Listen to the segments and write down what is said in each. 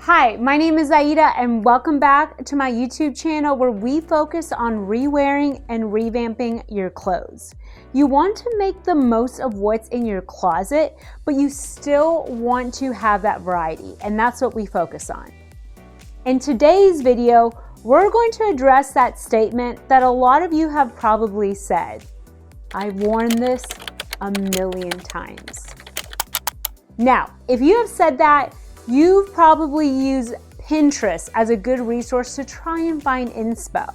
Hi, my name is Aida and welcome back to my YouTube channel where we focus on re-wearing and revamping your clothes. You want to make the most of what's in your closet, but you still want to have that variety, and that's what we focus on. In today's video, we're going to address that statement that a lot of you have probably said. I've worn this a million times. Now, if you have said that, you've probably used Pinterest as a good resource to try and find inspo.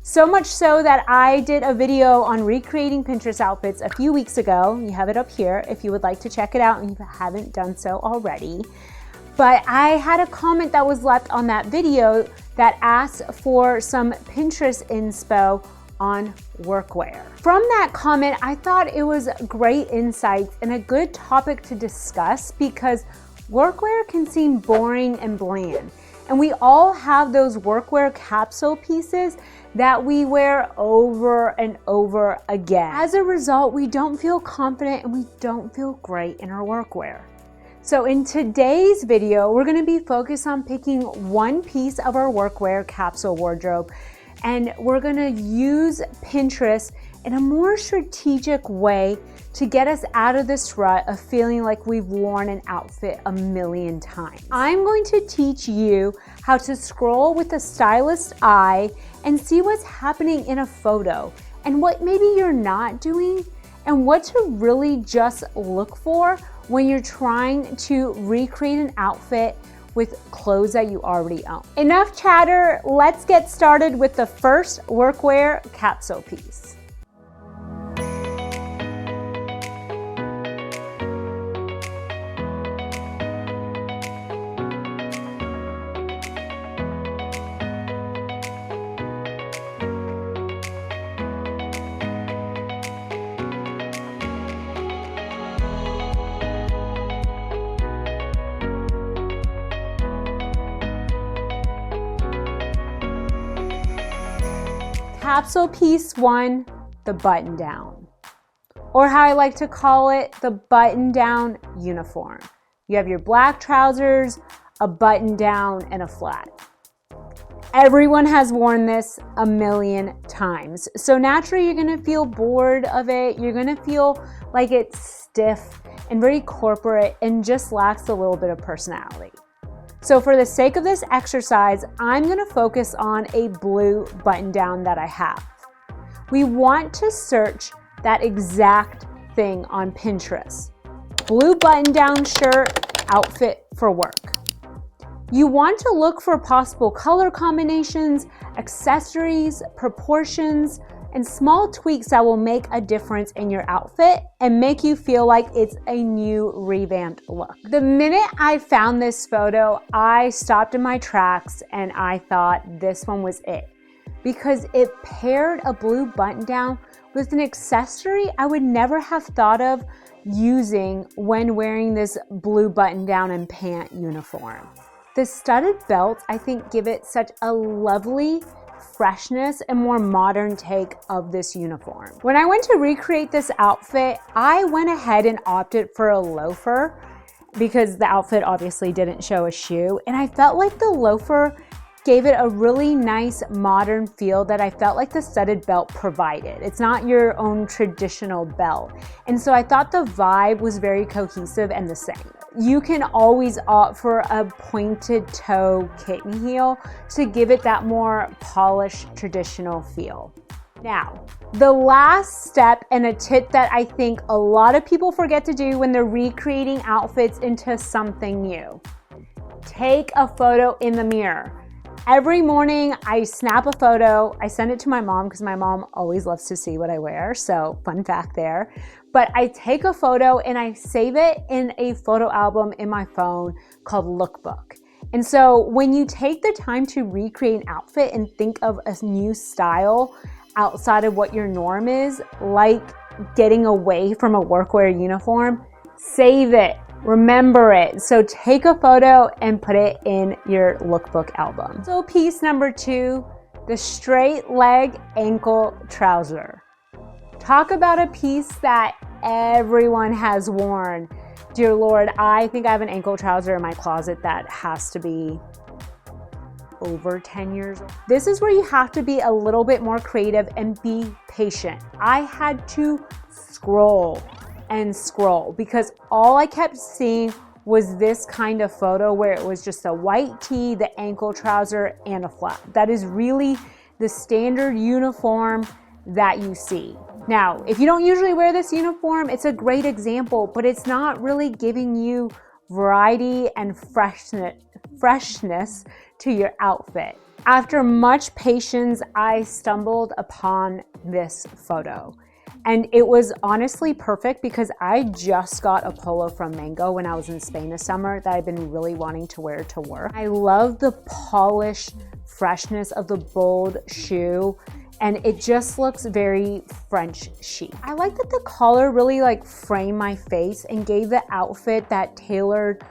So much so that I did a video on recreating Pinterest outfits a few weeks ago. You have it up here if you would like to check it out and you haven't done so already. But I had a comment that was left on that video that asked for some Pinterest inspo on workwear. From that comment, I thought it was great insights and a good topic to discuss because workwear can seem boring and bland, and we all have those workwear capsule pieces that we wear over and over again. As a result, we don't feel confident and we don't feel great in our workwear. So in today's video, we're gonna be focused on picking one piece of our workwear capsule wardrobe, and we're gonna use Pinterest in a more strategic way to get us out of this rut of feeling like we've worn an outfit a million times. I'm going to teach you how to scroll with a stylist eye and see what's happening in a photo and what maybe you're not doing and what to really just look for when you're trying to recreate an outfit with clothes that you already own. Enough chatter, let's get started with the first workwear capsule piece. Capsule piece one, the button down, or how I like to call it, the button down uniform. You have your black trousers, a button down, and a flat. Everyone has worn this a million times. So naturally you're gonna feel bored of it. You're gonna feel like it's stiff and very corporate and just lacks a little bit of personality. So for the sake of this exercise, I'm gonna focus on a blue button down that I have. We want to search that exact thing on Pinterest. Blue button down shirt, outfit for work. You want to look for possible color combinations, accessories, proportions, and small tweaks that will make a difference in your outfit and make you feel like it's a new revamped look. The minute I found this photo, I stopped in my tracks and I thought this one was it because it paired a blue button down with an accessory I would never have thought of using when wearing this blue button down and pant uniform. The studded belts, I think, give it such a lovely freshness and more modern take of this uniform. When I went to recreate this outfit, I went ahead and opted for a loafer because the outfit obviously didn't show a shoe, and I felt like the loafer gave it a really nice modern feel that I felt like the studded belt provided. It's not your own traditional belt. And so I thought the vibe was very cohesive and the same. You can always opt for a pointed toe kitten heel to give it that more polished traditional feel. Now, the last step and a tip that I think a lot of people forget to do when they're recreating outfits into something new. Take a photo in the mirror. Every morning I snap a photo, I send it to my mom because my mom always loves to see what I wear, so fun fact there. But I take a photo and I save it in a photo album in my phone called Lookbook. And so when you take the time to recreate an outfit and think of a new style outside of what your norm is, like getting away from a workwear uniform, save it. Remember it. So take a photo and put it in your lookbook album. So piece number two, the straight leg ankle trouser. Talk about a piece that everyone has worn. Dear Lord, I think I have an ankle trouser in my closet that has to be over 10 years old. This is where you have to be a little bit more creative and be patient. I had to scroll and scroll because all I kept seeing was this kind of photo where it was just a white tee, the ankle trouser, and a flat. That is really the standard uniform that you see. Now, if you don't usually wear this uniform, it's a great example, but it's not really giving you variety and freshness to your outfit. After much patience, I stumbled upon this photo. And it was honestly perfect because I just got a polo from Mango when I was in Spain this summer that I've been really wanting to wear to work. I love the polished freshness of the bold shoe, and it just looks very French chic. I like that the collar really framed my face and gave the outfit that tailored,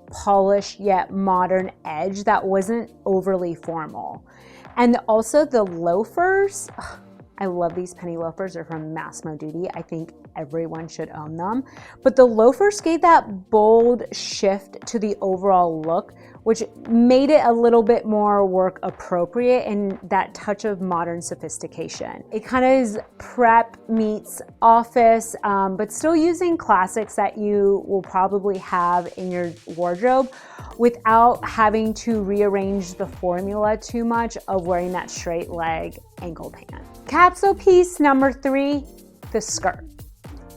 polished yet modern edge that wasn't overly formal. And also the loafers, I love these penny loafers. They're from Massimo Dutti. I think everyone should own them. But the loafers gave that bold shift to the overall look, which made it a little bit more work appropriate and that touch of modern sophistication. It kind of is prep meets office, but still using classics that you will probably have in your wardrobe without having to rearrange the formula too much of wearing that straight leg ankle pant. Capsule piece number 3, the skirt.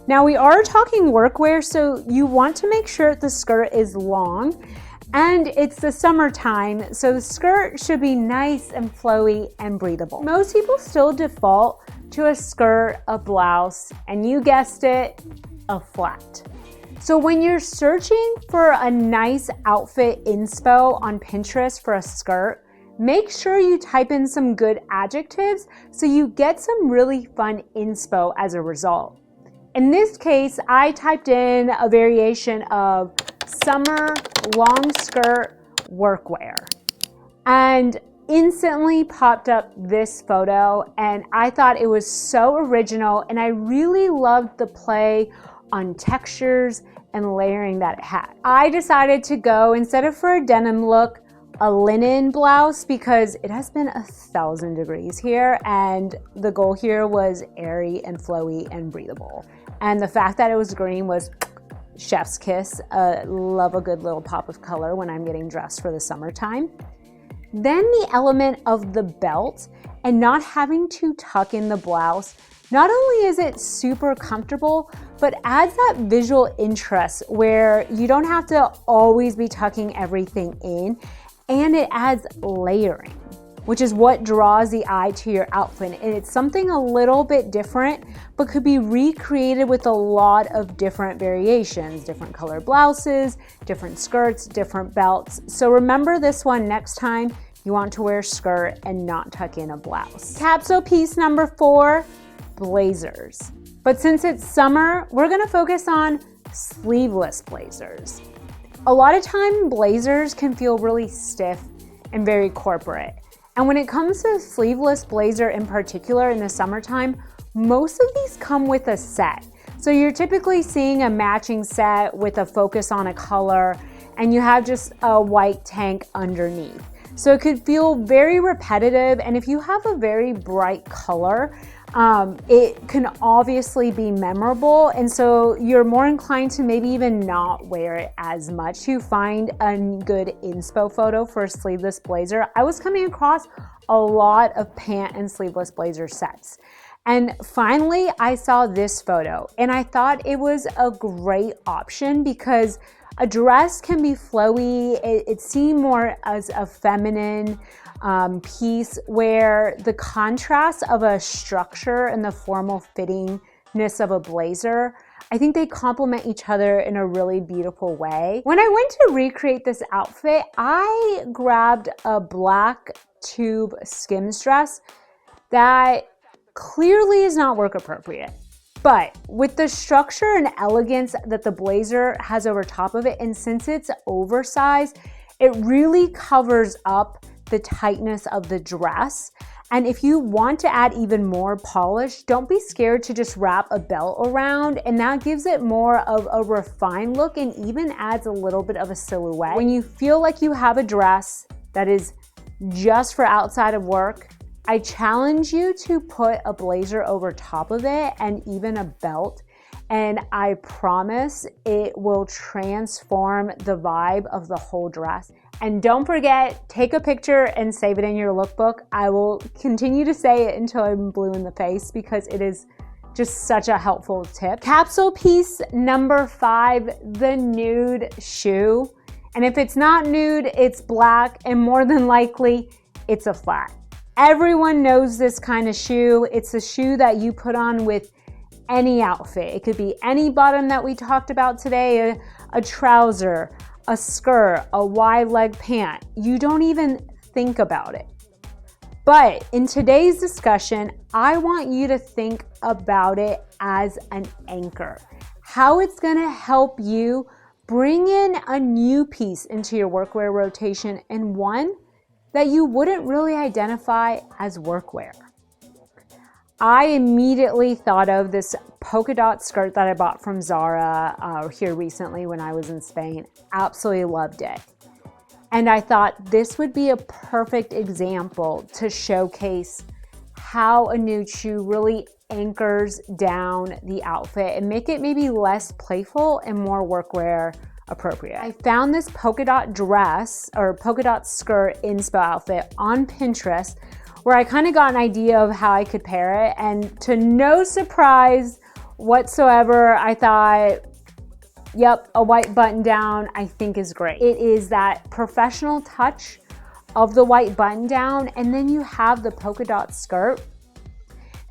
Now we are talking workwear, so you want to make sure the skirt is long and it's the summertime, so the skirt should be nice and flowy and breathable. Most people still default to a skirt, a blouse, and you guessed it, a flat. So when you're searching for a nice outfit inspo on Pinterest for a skirt, make sure you type in some good adjectives so you get some really fun inspo as a result. In this case, I typed in a variation of summer long skirt workwear and instantly popped up this photo, and I thought it was so original, and I really loved the play on textures and layering that it had. I decided to go, instead of for a denim look, a linen blouse because it has been 1,000 degrees here, and the goal here was airy and flowy and breathable. And the fact that it was green was chef's kiss. Love a good little pop of color when I'm getting dressed for the summertime. Then the element of the belt and not having to tuck in the blouse. Not only is it super comfortable, but adds that visual interest where you don't have to always be tucking everything in, and it adds layering, which is what draws the eye to your outfit. And it's something a little bit different, but could be recreated with a lot of different variations, different color blouses, different skirts, different belts. So remember this one next time you want to wear a skirt and not tuck in a blouse. Capsule piece number 4, blazers. But since it's summer, we're gonna focus on sleeveless blazers. A lot of time blazers can feel really stiff and very corporate. And when it comes to sleeveless blazer in particular in the summertime, most of these come with a set. So you're typically seeing a matching set with a focus on a color, and you have just a white tank underneath. So it could feel very repetitive, and if you have a very bright color, it can obviously be memorable, and so you're more inclined to maybe even not wear it as much to find a good inspo photo for a sleeveless blazer. I was coming across a lot of pant and sleeveless blazer sets. And finally, I saw this photo, and I thought it was a great option because a dress can be flowy. It seemed more as a feminine piece where the contrast of a structure and the formal fittingness of a blazer, I think they complement each other in a really beautiful way. When I went to recreate this outfit, I grabbed a black tube Skims dress that clearly is not work appropriate. But with the structure and elegance that the blazer has over top of it, and since it's oversized, it really covers up the tightness of the dress. And if you want to add even more polish, don't be scared to just wrap a belt around, and that gives it more of a refined look and even adds a little bit of a silhouette. When you feel like you have a dress that is just for outside of work, I challenge you to put a blazer over top of it and even a belt, and I promise it will transform the vibe of the whole dress. And don't forget, take a picture and save it in your lookbook. I will continue to say it until I'm blue in the face because it is just such a helpful tip. Capsule piece number 5, the nude shoe. And if it's not nude, it's black, and more than likely, it's a flat. Everyone knows this kind of shoe. It's a shoe that you put on with any outfit. It could be any bottom that we talked about today, a trouser, a skirt, a wide leg pant. You don't even think about it. But in today's discussion, I want you to think about it as an anchor. How it's gonna help you bring in a new piece into your workwear rotation, and one that you wouldn't really identify as workwear. I immediately thought of this polka dot skirt that I bought from Zara here recently when I was in Spain. Absolutely loved it. And I thought this would be a perfect example to showcase how a nude shoe really anchors down the outfit and make it maybe less playful and more workwear appropriate. I found this polka dot dress or polka dot skirt inspo outfit on Pinterest, where I kind of got an idea of how I could pair it, and to no surprise whatsoever, I thought, yep, a white button down I think is great. It is that professional touch of the white button down, and then you have the polka dot skirt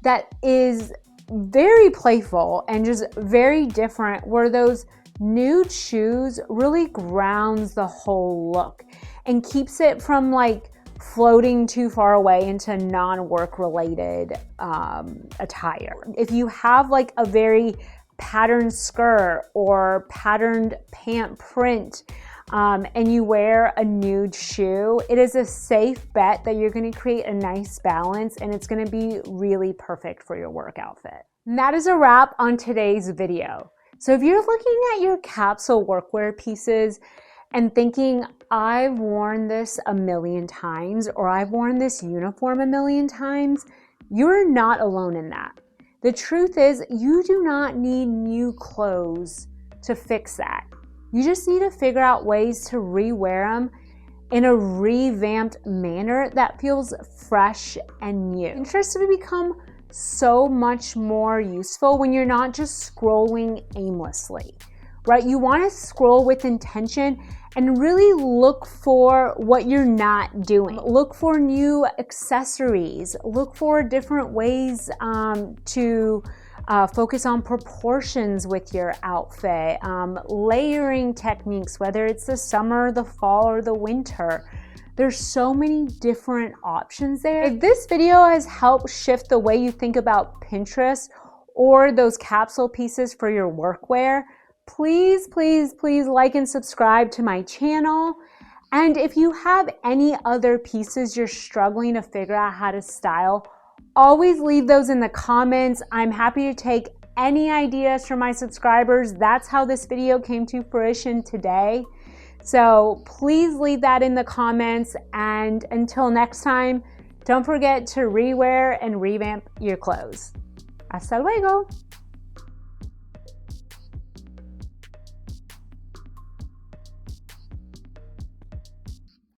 that is very playful and just very different, where those nude shoes really grounds the whole look and keeps it from like floating too far away into non-work related attire. If you have like a very patterned skirt or patterned pant print and you wear a nude shoe, it is a safe bet that you're going to create a nice balance, and it's going to be really perfect for your work outfit. And that is a wrap on today's video. So if you're looking at your capsule workwear pieces and thinking, I've worn this a million times, or I've worn this uniform a million times, you're not alone in that. The truth is, you do not need new clothes to fix that. You just need to figure out ways to rewear them in a revamped manner that feels fresh and new. Pinterest will become so much more useful when you're not just scrolling aimlessly, right? You want to scroll with intention and really look for what you're not doing. Look for new accessories. Look for different ways to focus on proportions with your outfit, layering techniques, whether it's the summer, the fall, or the winter. There's so many different options there. If this video has helped shift the way you think about Pinterest or those capsule pieces for your workwear, please, please, please like and subscribe to my channel. And if you have any other pieces you're struggling to figure out how to style, always leave those in the comments. I'm happy to take any ideas from my subscribers. That's how this video came to fruition today. So please leave that in the comments, and until next time, don't forget to rewear and revamp your clothes. Hasta luego.